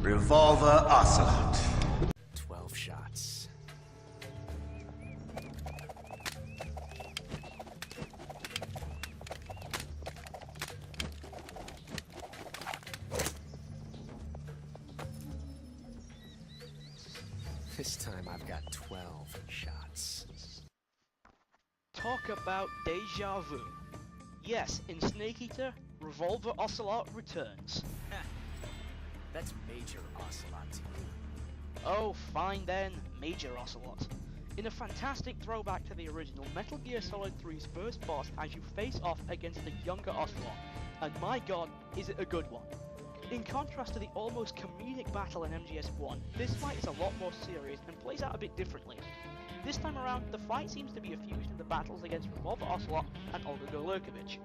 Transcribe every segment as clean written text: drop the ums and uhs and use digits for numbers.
Revolver Ocelot. 12 shots. This time I've got 12 shots. Talk about deja vu. Yes, in Snake Eater, Revolver Ocelot returns. That's Major Ocelot to you. Oh, fine then, Major Ocelot. In a fantastic throwback to the original, Metal Gear Solid 3's first boss as you face off against the younger Ocelot, and my god, is it a good one. In contrast to the almost comedic battle in MGS1, this fight is a lot more serious and plays out a bit differently. This time around, the fight seems to be a fusion of the battles against Revolver Ocelot and Olga Gorlukovich.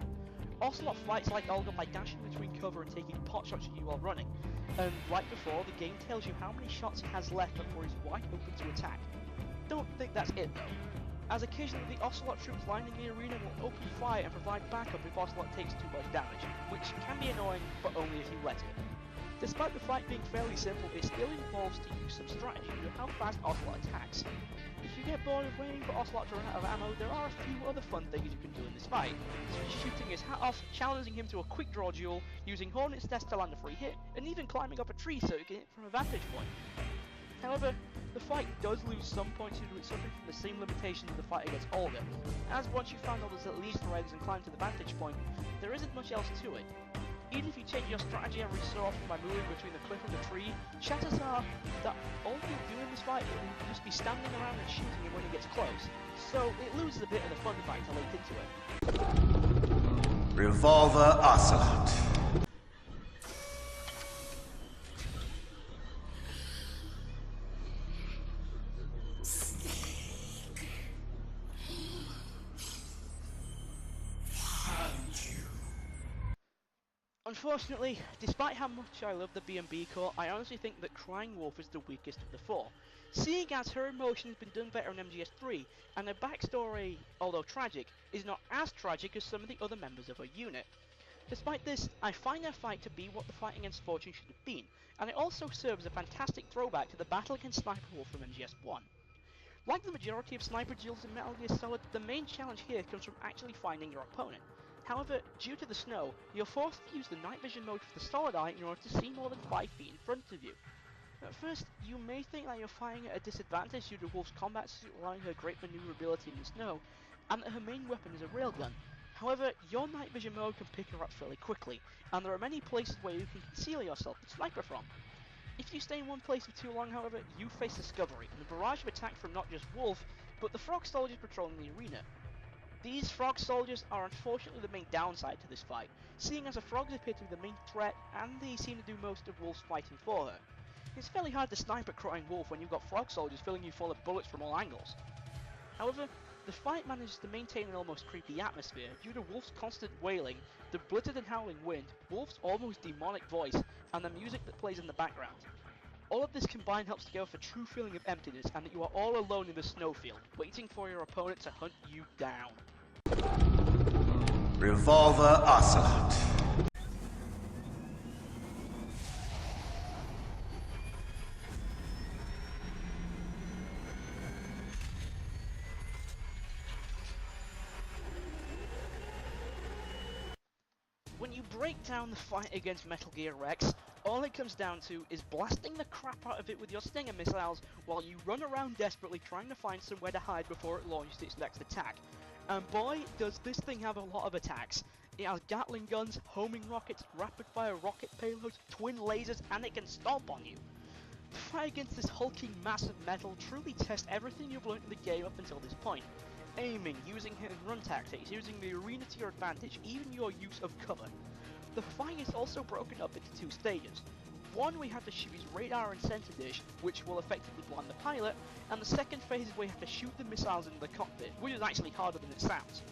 Ocelot fights like Olga by dashing between cover and taking pot shots at you while running, and like before, the game tells you how many shots he has left before he's wide open to attack. Don't think that's it though, as occasionally the Ocelot troops lining the arena will open fire and provide backup if Ocelot takes too much damage, which can be annoying, but only if you let it. Despite the fight being fairly simple, it still involves to use some strategy due to how fast Ocelot attacks. If you get bored of waiting for Ocelot to run out of ammo, there are a few other fun things you can do in this fight, such as shooting his hat off, challenging him to a quick draw duel, using Hornet's Nest to land a free hit, and even climbing up a tree so you can hit from a vantage point. However, the fight does lose some points due to it suffering from the same limitations of the fight against Olga, as once you find all those little Easter eggs and climb to the vantage point, there isn't much else to it. Even if you change your strategy every so often by moving between the cliff and the tree, chances are that all you'll do in this fight will just be standing around and shooting him when he gets close, so it loses a bit of the fun factor late into it. Revolver Ocelot. Unfortunately, despite how much I love the B&B core, I honestly think that Crying Wolf is the weakest of the four, seeing as her emotion has been done better in MGS3, and her backstory, although tragic, is not as tragic as some of the other members of her unit. Despite this, I find her fight to be what the fight against Fortune should have been, and it also serves as a fantastic throwback to the battle against Sniper Wolf from MGS1. Like the majority of sniper duels in Metal Gear Solid, the main challenge here comes from actually finding your opponent. However, due to the snow, you're forced to use the night vision mode for the solid eye in order to see more than 5 feet in front of you. At first, you may think that you're fighting at a disadvantage due to Wolf's combat suit allowing her great maneuverability in the snow, and that her main weapon is a railgun. However, your night vision mode can pick her up fairly quickly, and there are many places where you can conceal yourself and sniper from. If you stay in one place for too long, however, you face discovery, and a barrage of attack from not just Wolf, but the frog soldiers patrolling the arena. These frog soldiers are unfortunately the main downside to this fight, seeing as the frogs appear to be the main threat and they seem to do most of Wolf's fighting for her. It's fairly hard to snipe at Crying Wolf when you've got frog soldiers filling you full of bullets from all angles. However, the fight manages to maintain an almost creepy atmosphere due to Wolf's constant wailing, the blizzard and howling wind, Wolf's almost demonic voice, and the music that plays in the background. All of this combined helps to give off a true feeling of emptiness and that you are all alone in the snowfield, waiting for your opponent to hunt you down. Revolver Ocelot. When you break down the fight against Metal Gear Rex, all it comes down to is blasting the crap out of it with your Stinger missiles while you run around desperately trying to find somewhere to hide before it launches its next attack. And boy, does this thing have a lot of attacks. It has Gatling guns, homing rockets, rapid-fire rocket payloads, twin lasers, and it can stomp on you. The fight against this hulking mass of metal truly tests everything you've learned in the game up until this point. Aiming, using hit and run tactics, using the arena to your advantage, even your use of cover. The fight is also broken up into 2 stages. One where you have to shoot his radar and center dish, which will effectively blind the pilot, and the second phase is where you have to shoot the missiles into the cockpit, which is actually harder than it sounds.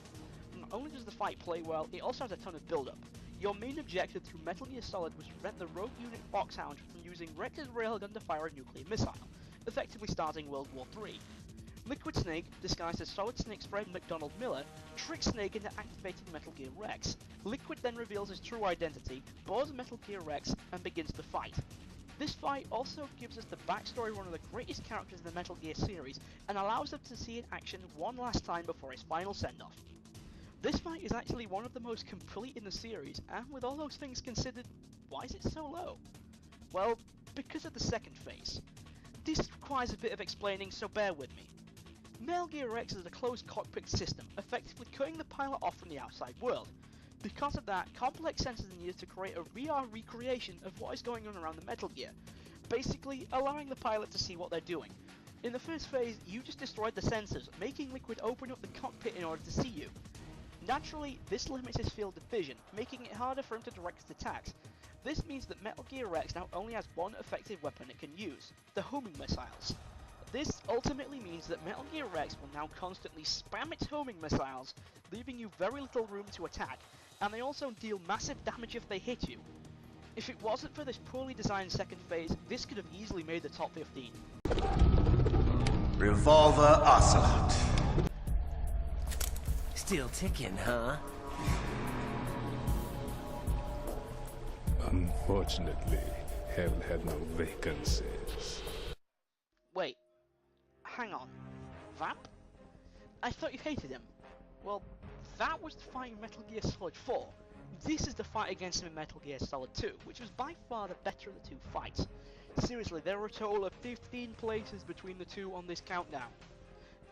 Not only does the fight play well, it also has a ton of build-up. Your main objective through Metal Gear Solid was to prevent the rogue unit Foxhound from using Rex's railgun to fire a nuclear missile, effectively starting World War III. Liquid Snake, disguised as Solid Snake's friend McDonald Miller, tricks Snake into activating Metal Gear Rex. Liquid then reveals his true identity, boards Metal Gear Rex, and begins the fight. This fight also gives us the backstory of one of the greatest characters in the Metal Gear series, and allows us to see in action one last time before his final send-off. This fight is actually one of the most complete in the series, and with all those things considered, why is it so low? Well, because of the second phase. This requires a bit of explaining, so bear with me. Metal Gear X is a closed cockpit system, effectively cutting the pilot off from the outside world. Because of that, complex sensors are needed to create a VR recreation of what is going on around the Metal Gear, basically allowing the pilot to see what they're doing. In the first phase, you just destroyed the sensors, making Liquid open up the cockpit in order to see you. Naturally, this limits his field of vision, making it harder for him to direct his attacks. This means that Metal Gear X now only has one effective weapon it can use, the homing missiles. This ultimately means that Metal Gear X will now constantly spam its homing missiles, leaving you very little room to attack, and they also deal massive damage if they hit you. If it wasn't for this poorly designed second phase, this could have easily made the top 15. Revolver Ocelot. Still ticking, huh? Unfortunately, haven't had no vacancies. Wait, hang on. Vamp? I thought you hated him. Well, that was the fight in Metal Gear Solid 4. This is the fight against him in Metal Gear Solid 2, which was by far the better of the two fights. Seriously, there were a total of 15 places between the two on this countdown.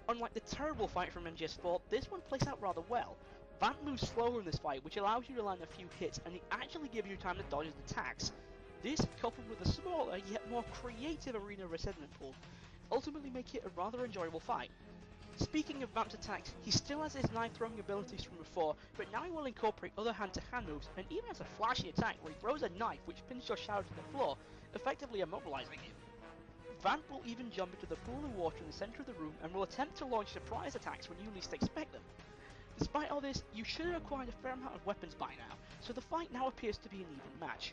Unlike the terrible fight from MGS4, this one plays out rather well. Vamp moves slower in this fight, which allows you to land a few hits, and it actually gives you time to dodge his attacks. This, coupled with a smaller, yet more creative arena resentment pool, ultimately make it a rather enjoyable fight. Speaking of Vamp's attacks, he still has his knife-throwing abilities from before, but now he will incorporate other hand-to-hand moves, and even has a flashy attack where he throws a knife which pins your shadow to the floor, effectively immobilizing you. Vamp will even jump into the pool of water in the center of the room and will attempt to launch surprise attacks when you least expect them. Despite all this, you should have acquired a fair amount of weapons by now, so the fight now appears to be an even match.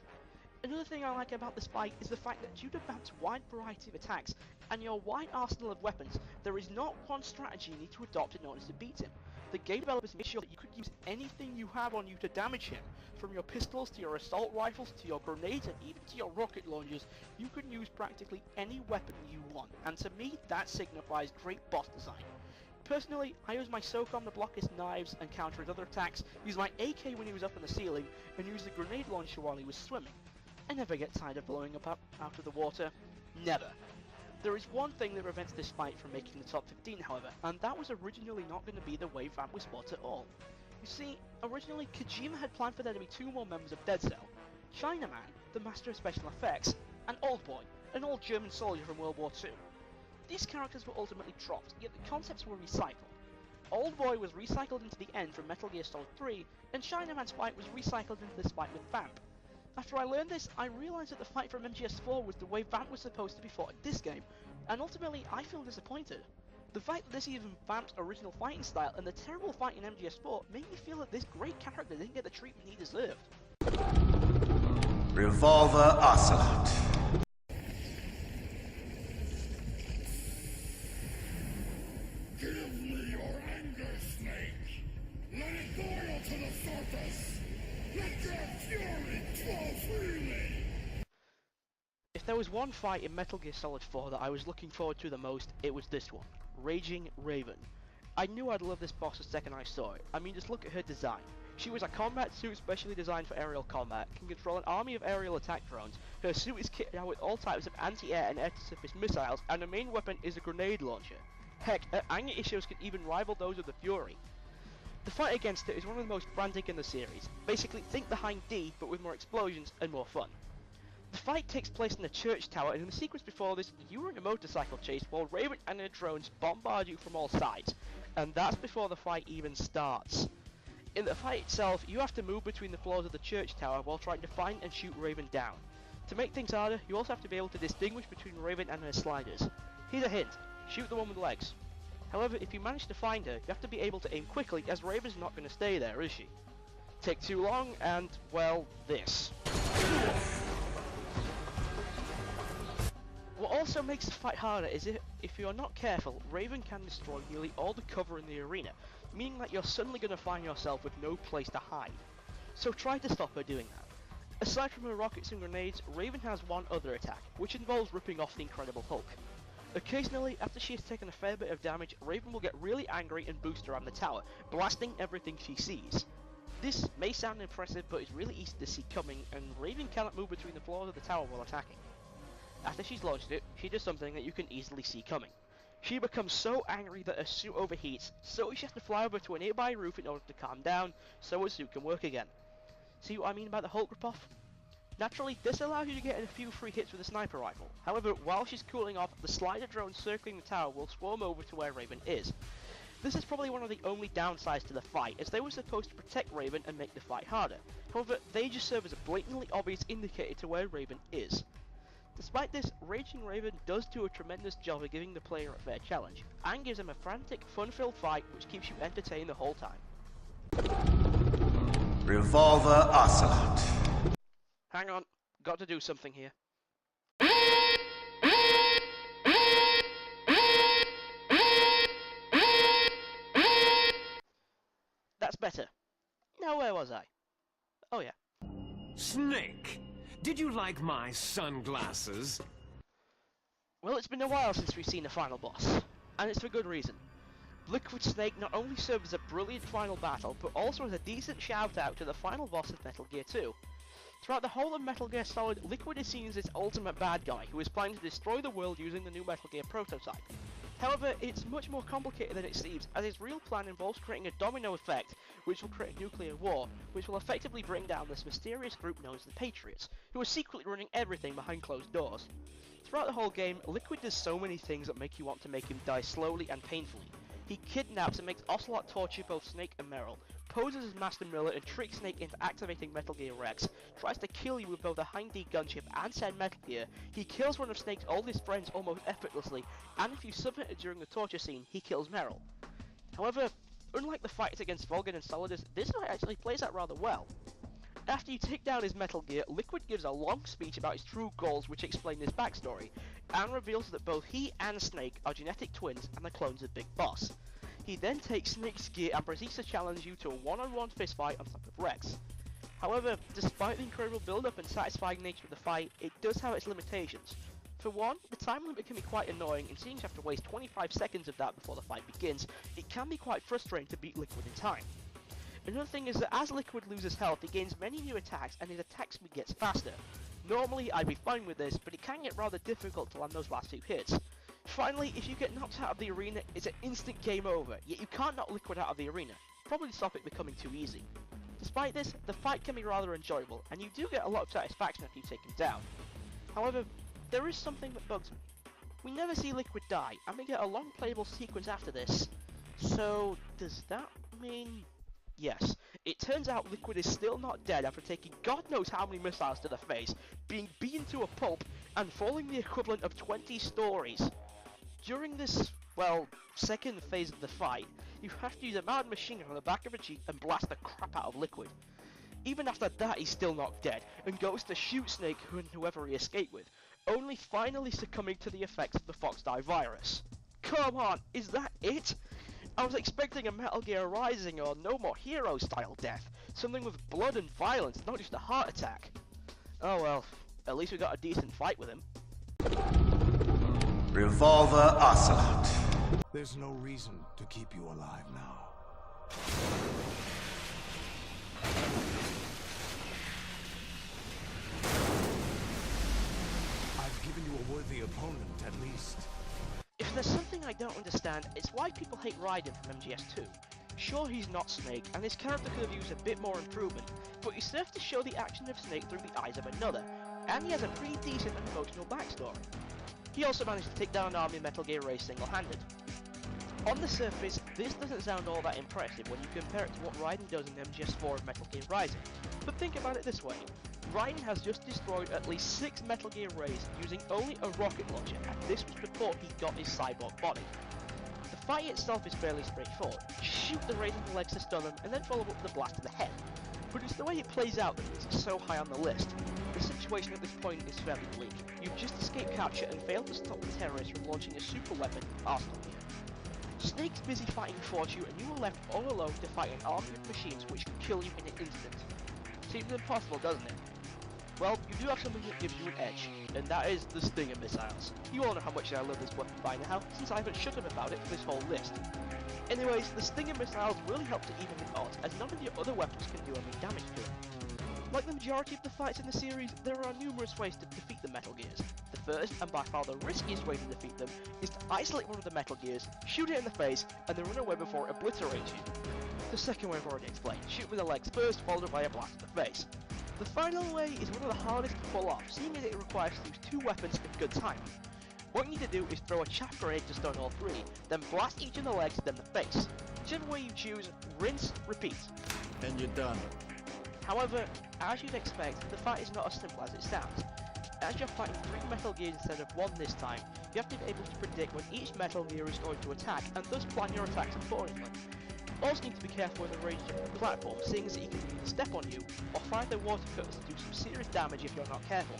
Another thing I like about this fight is the fact that due to Vamp's wide variety of attacks and your wide arsenal of weapons, there is not one strategy you need to adopt in order to beat him. The game developers made sure that you could use anything you have on you to damage him, from your pistols to your assault rifles to your grenades and even to your rocket launchers. You can use practically any weapon you want, and to me that signifies great boss design. Personally, I use my SOCOM to block his knives and counter his other attacks, use my AK when he was up in the ceiling, and use the grenade launcher while he was swimming. I never get tired of blowing up out of the water. Never. There is one thing that prevents this fight from making the top 15, however, and that was originally not going to be the way Vamp was fought at all. You see, originally Kojima had planned for there to be two more members of Dead Cell, Chinaman, the master of special effects, and Oldboy, an old German soldier from World War II. These characters were ultimately dropped, yet the concepts were recycled. Oldboy was recycled into the end from Metal Gear Solid 3, and Chinaman's fight was recycled into this fight with Vamp. After I learned this, I realised that the fight from MGS4 was the way Vamp was supposed to be fought in this game, and ultimately I feel disappointed. The fact that this is even Vamp's original fighting style and the terrible fight in MGS4 made me feel that this great character didn't get the treatment he deserved. Revolver Ocelot. Give me your anger, Snake! Let it boil to the surface! Let your fury flow freely! If there was one fight in Metal Gear Solid 4 that I was looking forward to the most, it was this one, Raging Raven. I knew I'd love this boss the second I saw it. I mean, just look at her design. She was a combat suit specially designed for aerial combat, can control an army of aerial attack drones, her suit is kitted out with all types of anti-air and air-to-surface missiles, and her main weapon is a grenade launcher. Heck, her anger issues can even rival those of the Fury. The fight against it is one of the most frantic in the series. Basically, think the Hind D, but with more explosions and more fun. The fight takes place in a church tower, and in the sequence before this, you are in a motorcycle chase while Raven and her drones bombard you from all sides. And that's before the fight even starts. In the fight itself, you have to move between the floors of the church tower while trying to find and shoot Raven down. To make things harder, you also have to be able to distinguish between Raven and her sliders. Here's a hint, shoot the one with legs. However, if you manage to find her, you have to be able to aim quickly, as Raven's not going to stay there, is she? Take too long, and, well, this. What also makes the fight harder is if you are not careful, Raven can destroy nearly all the cover in the arena, meaning that you're suddenly going to find yourself with no place to hide. So try to stop her doing that. Aside from her rockets and grenades, Raven has one other attack, which involves ripping off the Incredible Hulk. Occasionally, after she has taken a fair bit of damage, Raven will get really angry and boost around the tower, blasting everything she sees. This may sound impressive, but it's really easy to see coming, and Raven cannot move between the floors of the tower while attacking. After she's launched it, she does something that you can easily see coming. She becomes so angry that her suit overheats, so she has to fly over to a nearby roof in order to calm down, so her suit can work again. See what I mean by the Hulk ripoff? Naturally, this allows you to get in a few free hits with a sniper rifle. However, while she's cooling off, the slider drone circling the tower will swarm over to where Raven is. This is probably one of the only downsides to the fight, as they were supposed to protect Raven and make the fight harder. However, they just serve as a blatantly obvious indicator to where Raven is. Despite this, Raging Raven does do a tremendous job of giving the player a fair challenge, and gives them a frantic, fun-filled fight which keeps you entertained the whole time. Revolver Ocelot. Hang on, got to do something here. That's better. Now where was I? Oh yeah. Snake, did you like my sunglasses? Well, it's been a while since we've seen the final boss, and it's for good reason. Liquid Snake not only serves as a brilliant final battle, but also as a decent shout out to the final boss of Metal Gear 2. Throughout the whole of Metal Gear Solid, Liquid is seen as its ultimate bad guy, who is planning to destroy the world using the new Metal Gear prototype. However, it's much more complicated than it seems, as his real plan involves creating a domino effect, which will create a nuclear war, which will effectively bring down this mysterious group known as the Patriots, who are secretly running everything behind closed doors. Throughout the whole game, Liquid does so many things that make you want to make him die slowly and painfully. He kidnaps and makes Ocelot torture both Snake and Meryl, poses as Master Miller and tricks Snake into activating Metal Gear Rex, tries to kill you with both a Hind-D gunship and said Metal Gear, he kills one of Snake's oldest friends almost effortlessly, and if you submit it during the torture scene, he kills Meryl. However, unlike the fights against Vulcan and Solidus, this fight actually plays out rather well. After you take down his Metal Gear, Liquid gives a long speech about his true goals which explain his backstory, and reveals that both he and Snake are genetic twins and the clones of Big Boss. He then takes Snake's gear and proceeds to challenge you to a one-on-one fistfight on top of Rex. However, despite the incredible build-up and satisfying nature of the fight, it does have its limitations. For one, the time limit can be quite annoying, and seeing you have to waste 25 seconds of that before the fight begins, it can be quite frustrating to beat Liquid in time. Another thing is that as Liquid loses health, he gains many new attacks and his attack speed gets faster. Normally I'd be fine with this, but it can get rather difficult to land those last few hits. Finally, if you get knocked out of the arena, it's an instant game over, yet you can't knock Liquid out of the arena, probably stop it becoming too easy. Despite this, the fight can be rather enjoyable, and you do get a lot of satisfaction after you take him down. However, there is something that bugs me. We never see Liquid die, and we get a long playable sequence after this. So, does that mean... Yes, it turns out Liquid is still not dead after taking God knows how many missiles to the face, being beaten to a pulp, and falling the equivalent of 20 stories. During this, well, second phase of the fight, you have to use a mad machine gun on the back of a Jeep and blast the crap out of Liquid. Even after that, he's still not dead, and goes to shoot Snake and whoever he escaped with, only finally succumbing to the effects of the Fox-Die virus. Come on, is that it? I was expecting a Metal Gear Rising or No More Heroes style death, something with blood and violence, not just a heart attack. Oh well, at least we got a decent fight with him. Revolver Ocelot. There's no reason to keep you alive now. I've given you a worthy opponent, at least. If there's something I don't understand, it's why people hate Raiden from MGS2. Sure, he's not Snake, and his character could have used a bit more improvement, but he serves to show the action of Snake through the eyes of another, and he has a pretty decent and emotional backstory. He also managed to take down an army of Metal Gear Ray single-handed. On the surface, this doesn't sound all that impressive when you compare it to what Raiden does in MGS4 and Metal Gear Rising, but think about it this way. Raiden has just destroyed at least 6 Metal Gear Rays using only a rocket launcher, and this was before he got his cyborg body. The fight itself is fairly straightforward. Shoot the Rays in the legs to stun them, and then follow up with a blast to the head. But it's the way it plays out that makes it so high on the list. The situation at this point is fairly bleak. You've just escaped capture and failed to stop the terrorists from launching a super weapon, Arsenal here. Snake's busy fighting for you, and you are left all alone to fight an army of machines which can kill you in an instant. Seems impossible, doesn't it? Well, you do have something that gives you an edge, and that is the Stinger missiles. You all know how much I love this weapon by now, since I haven't shut up about it for this whole list. Anyways, the Stinger missiles really help to even the odds, as none of your other weapons can do any damage to it. Like the majority of the fights in the series, there are numerous ways to defeat the Metal Gears. The first, and by far the riskiest way to defeat them, is to isolate one of the Metal Gears, shoot it in the face, and then run away before it obliterates you. The second way I've already explained, shoot with the legs first, followed by a blast to the face. The final way is one of the hardest to pull off, seeing as it requires to use two weapons at good timing. What you need to do is throw a chaff grenade to stun all three, then blast each in the legs, then the face. Whichever way you choose, rinse, repeat. And you're done. However, as you'd expect, the fight is not as simple as it sounds. As you're fighting 3 Metal Gears instead of 1 this time, you have to be able to predict when each Metal Gear is going to attack, and thus plan your attacks accordingly. You also need to be careful with the range of the platform, seeing as that you can either step on you, or fire their water cutters to do some serious damage if you're not careful.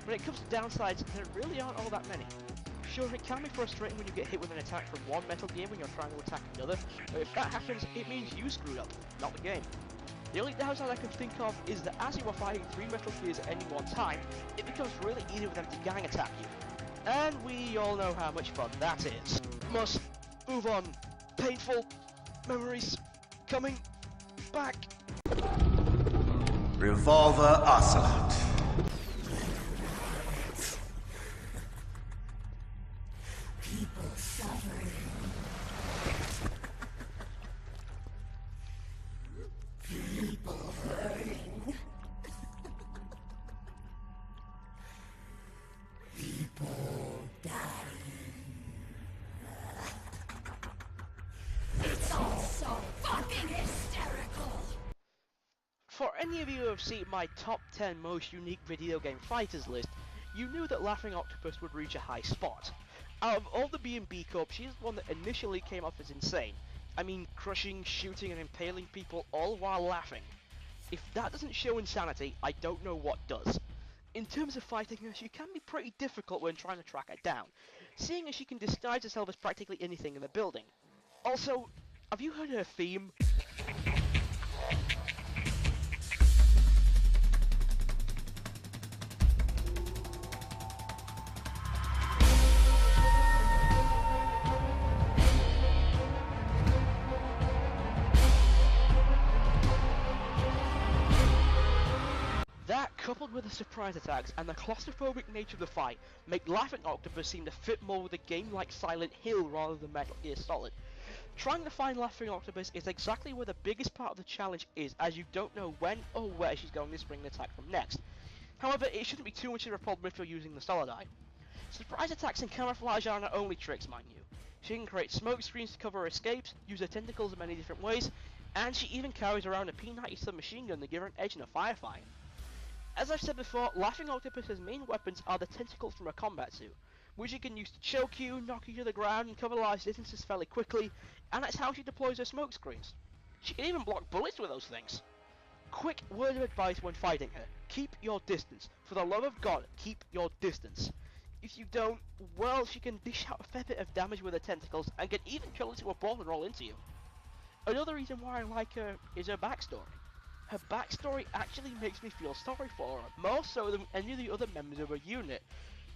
When it comes to downsides, there really aren't all that many. Sure, it can be frustrating when you get hit with an attack from one Metal Gear when you're trying to attack another, but if that happens, it means you screwed up, not the game. The only downside I can think of is that as you are fighting 3 Metal Gears at any one time, it becomes really easy for them to gang attack you. And we all know how much fun that is. Must move on. Painful memories coming back. Revolver Ocelot. People suffering. People hurting. People dying. It's all so fucking hysterical. For any of you who have seen my top 10 most unique video game fighters list, you knew that Laughing Octopus would reach a high spot. Out of all the B&B Corps, she's the one that initially came off as insane. I mean, crushing, shooting and impaling people all while laughing. If that doesn't show insanity, I don't know what does. In terms of fighting her, she can be pretty difficult when trying to track her down, seeing as she can disguise herself as practically anything in the building. Also, have you heard her theme? That, coupled with the surprise attacks and the claustrophobic nature of the fight, make Laughing Octopus seem to fit more with a game like Silent Hill rather than Metal Gear Solid. Trying to find Laughing Octopus is exactly where the biggest part of the challenge is, as you don't know when or where she's going to spring an attack from next. However, it shouldn't be too much of a problem if you're using the Solid Eye. Surprise attacks and camouflage aren't her only tricks, mind you. She can create smoke screens to cover her escapes, use her tentacles in many different ways, and she even carries around a P90 submachine gun to give her an edge in a firefight. As I've said before, Laughing Octopus's main weapons are the tentacles from a combat suit, which she can use to choke you, knock you to the ground, and cover large distances fairly quickly, and that's how she deploys her smoke screens. She can even block bullets with those things. Quick word of advice when fighting her: keep your distance. For the love of God, keep your distance. If you don't, well, she can dish out a fair bit of damage with her tentacles, and can even curl into a ball and roll into you. Another reason why I like her is her backstory. Her backstory actually makes me feel sorry for her, more so than any of the other members of her unit.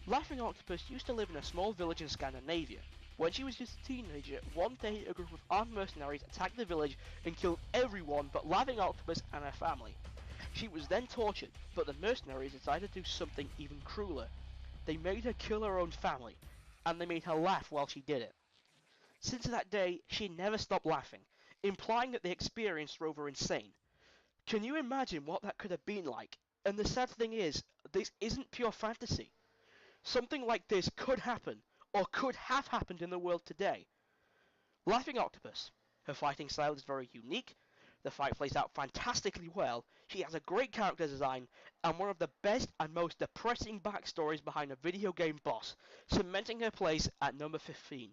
Laughing Octopus used to live in a small village in Scandinavia. When she was just a teenager, one day a group of armed mercenaries attacked the village and killed everyone but Laughing Octopus and her family. She was then tortured, but the mercenaries decided to do something even crueler. They made her kill her own family, and they made her laugh while she did it. Since that day, she never stopped laughing, implying that the experience drove her insane. Can you imagine what that could have been like? And the sad thing is, this isn't pure fantasy. Something like this could happen, or could have happened in the world today. Laughing Octopus. Her fighting style is very unique, the fight plays out fantastically well, she has a great character design, and one of the best and most depressing backstories behind a video game boss, cementing her place at number 15.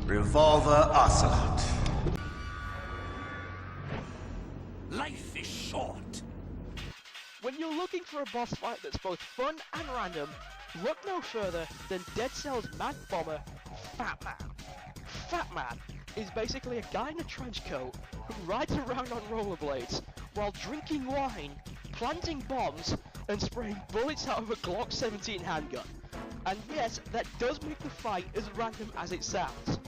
Revolver Ocelot. Life is short. When you're looking for a boss fight that's both fun and random, look no further than Dead Cell's Mad Bomber, Fat Man. Fat Man is basically a guy in a trench coat who rides around on rollerblades while drinking wine, planting bombs and spraying bullets out of a Glock 17 handgun. And yes, that does make the fight as random as it sounds,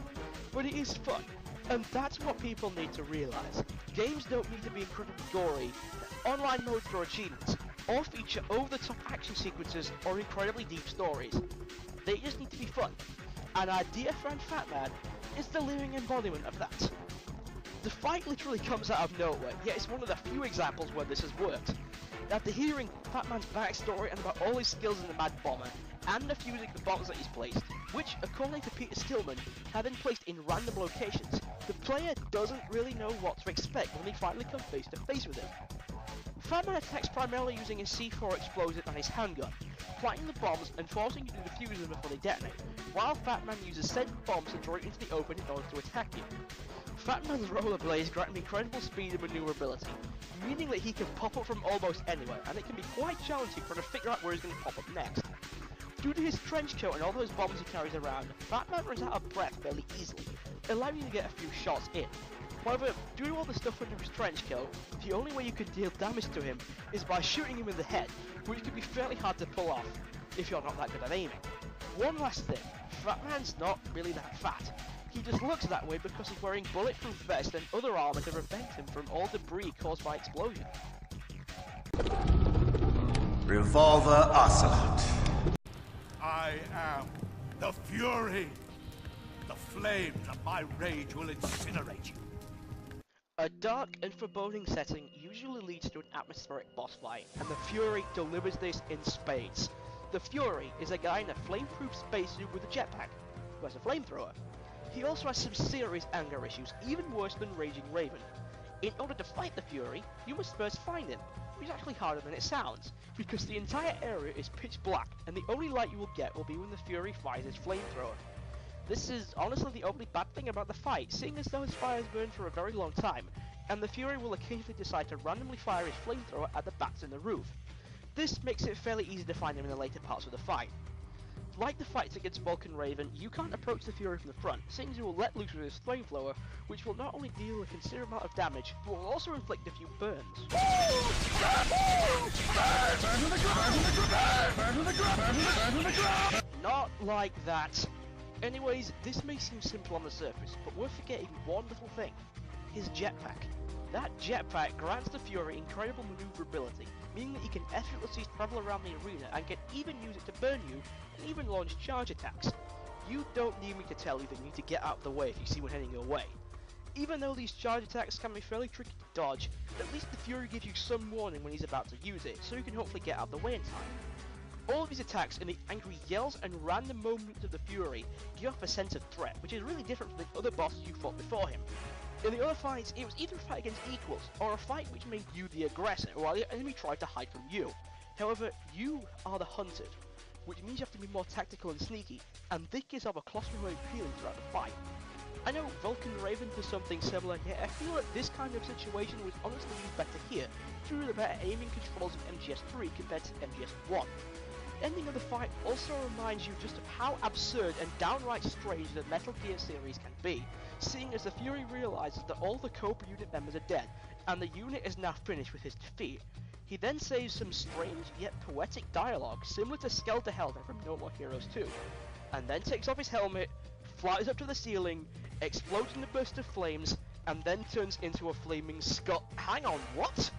but it is fun, and that's what people need to realise. Games don't need to be incredibly gory, online modes for achievements, or feature over-the-top action sequences or incredibly deep stories. They just need to be fun, and our dear friend Fatman is the living embodiment of that. The fight literally comes out of nowhere, yet it's one of the few examples where this has worked. After hearing Fatman's backstory and about all his skills in the Mad Bomber, and defusing the bombs that he's placed, which, according to Peter Stillman, have been placed in random locations, the player doesn't really know what to expect when they finally come face to face with him. Fatman attacks primarily using his C4 explosive and his handgun, planting the bombs and forcing you to defuse them before they detonate, while Fatman uses said bombs to throw it into the open in order to attack you. Fatman's rollerblades grant him incredible speed and maneuverability, meaning that he can pop up from almost anywhere, and it can be quite challenging for him to figure out where he's going to pop up next. Due to his trench coat and all those bombs he carries around, Fatman runs out of breath fairly easily, allowing you to get a few shots in. However, due to all the stuff under his trench coat, the only way you can deal damage to him is by shooting him in the head, which can be fairly hard to pull off, if you're not that good at aiming. One last thing, Fatman's not really that fat. He just looks that way because he's wearing bulletproof vest and other armor to prevent him from all debris caused by explosion. Revolver Ocelot. I am the Fury. The flames of my rage will incinerate you. A dark and foreboding setting usually leads to an atmospheric boss fight, and the Fury delivers this in spades. The Fury is a guy in a flameproof spacesuit with a jetpack, who has a flamethrower. He also has some serious anger issues, even worse than Raging Raven. In order to fight the Fury, you must first find him, which is actually harder than it sounds, because the entire area is pitch black, and the only light you will get will be when the Fury fires his flamethrower. This is honestly the only bad thing about the fight, seeing as though his fires burn for a very long time, and the Fury will occasionally decide to randomly fire his flamethrower at the bats in the roof. This makes it fairly easy to find him in the later parts of the fight. Like the fights against Vulcan Raven, you can't approach the Fury from the front, seeing as you will let loose with his flamethrower, which will not only deal a considerable amount of damage, but will also inflict a few burns. Not like that. Anyways, this may seem simple on the surface, but we're forgetting one little thing. His jetpack. That jetpack grants the Fury incredible maneuverability, meaning that he can effortlessly travel around the arena and can even use it to burn you, and even launch charge attacks. You don't need me to tell you that you need to get out of the way if you see one heading your way. Even though these charge attacks can be fairly tricky to dodge, at least the Fury gives you some warning when he's about to use it, so you can hopefully get out of the way in time. All of these attacks and the angry yells and random movements of the Fury give off a sense of threat, which is really different from the other bosses you fought before him. In the other fights, it was either a fight against equals, or a fight which made you the aggressor, while the enemy tried to hide from you. However, you are the hunted, which means you have to be more tactical and sneaky, and this gives off a claustrophobic feeling throughout the fight. I know Vulcan Raven does something similar here. I feel that this kind of situation was honestly used better here, due to the better aiming controls of MGS3 compared to MGS1. The ending of the fight also reminds you just of how absurd and downright strange the Metal Gear series can be, seeing as the Fury realizes that all the Cobra unit members are dead, and the unit is now finished with his defeat. He then says some strange yet poetic dialogue similar to Skeletor Helmet from No More Heroes 2, and then takes off his helmet, flies up to the ceiling, explodes in a burst of flames, and then turns into a flaming skull. Hang on, what?